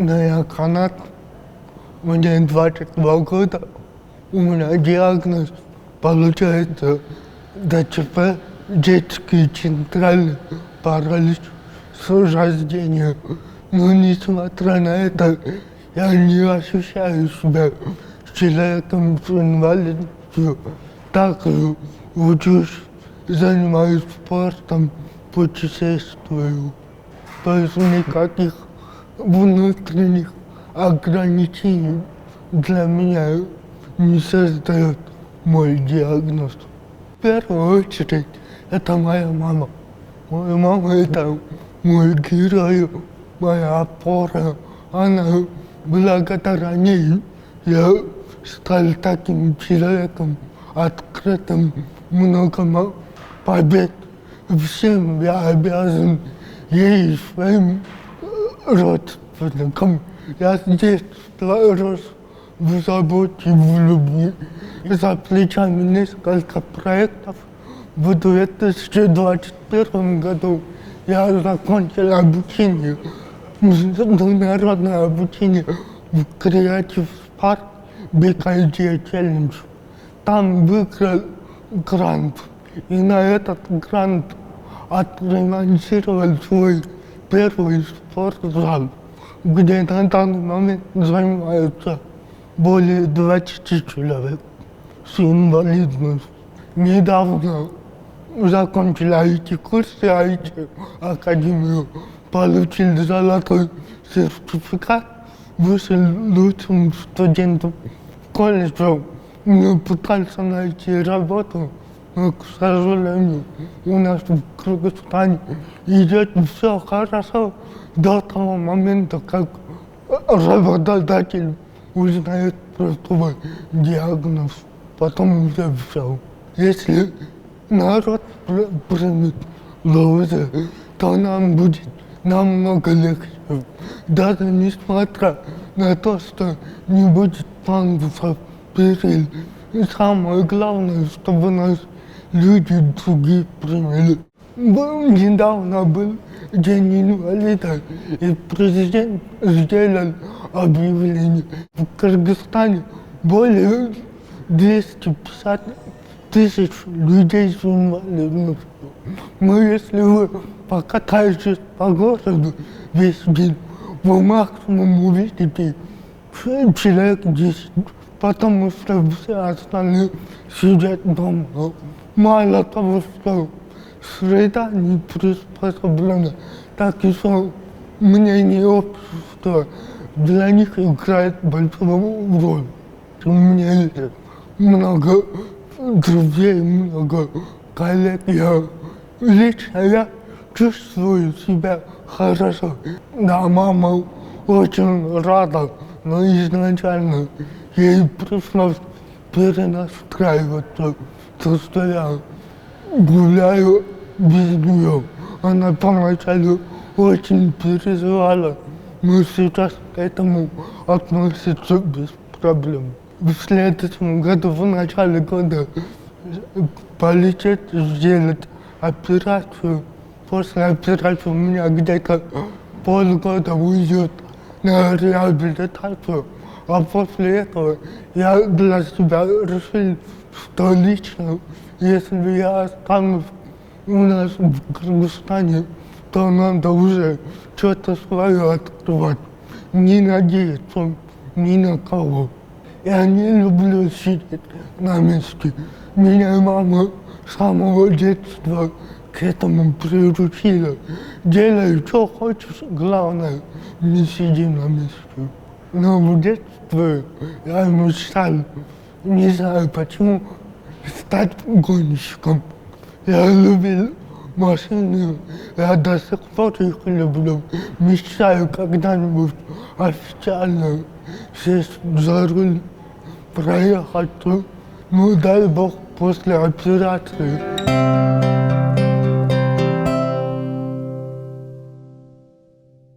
Я канат, мне 22 года, у меня диагноз получается ДЦП, детский центральный паралич с рождения. Но несмотря на это, я не ощущаю себя человеком с инвалидностью. Так учусь, занимаюсь спортом, путешествую. То есть никаких внутренних ограничений для меня не создает мой диагноз. В первую очередь, это моя мама. Моя мама — это мой герой, моя опора. Она, благодаря ней, я стал таким человеком открытым, много побед. Всем я обязан ей, своим родственникам. Я с детства рос в заботе, в любви. За плечами несколько проектов. В 2021 году я закончил обучение, международное обучение в Creative Spark Big Idea Challenge. Там выиграл грант. И на этот грант отремонтировал свой первый спортзал, где на данный момент занимаются более 20 человек с инвалидностью. Недавно закончил IT-курс, IT-академию, получил золотой сертификат, вышел лучшим студентом колледжа. Не пытался найти работу, но, к сожалению, у нас в Кыргызстане идет все хорошо до того момента, как работодатель узнает про твой диагноз. Потом уже все. Если народ примет лозы, то нам будет намного легче. Даже несмотря на то, что не будет пандусов, перил. И самое главное, чтобы нас люди другие приняли. Недавно был День инвалида, и президент сделал объявление. В Кыргызстане более 250 тысяч людей с инвалидностью. Но если вы покатаетесь по городу весь день, вы максимум увидите человек 10, потому что все остальные сидят дома. Мало того, что среда не приспособлена, так еще мнение общества для них играет большую роль. У меня есть много друзей, много коллег. Лично я чувствую себя хорошо. Да, мама очень рада, но изначально ей пришлось перенастраиваться, то, что я гуляю без нее. Она поначалу очень переживала, но сейчас к этому относится без проблем. В следующем году, в начале года, полететь сделать операцию. После операции у меня где-то полгода уйдет на реабилитацию. А после этого я для себя решил, что лично, если я останусь у нас в Кыргызстане, то надо уже что-то свое открывать. Не надеяться ни на кого. Я не люблю сидеть на месте. Меня мама с самого детства к этому приручила. Делай, что хочешь, главное, не сиди на месте. Но в детстве я мечтал, не знаю почему, стать гонщиком. Я любил машины, я до сих пор их люблю. Мечтаю когда-нибудь официально сесть за руль, проехать, ну дай бог, после операции.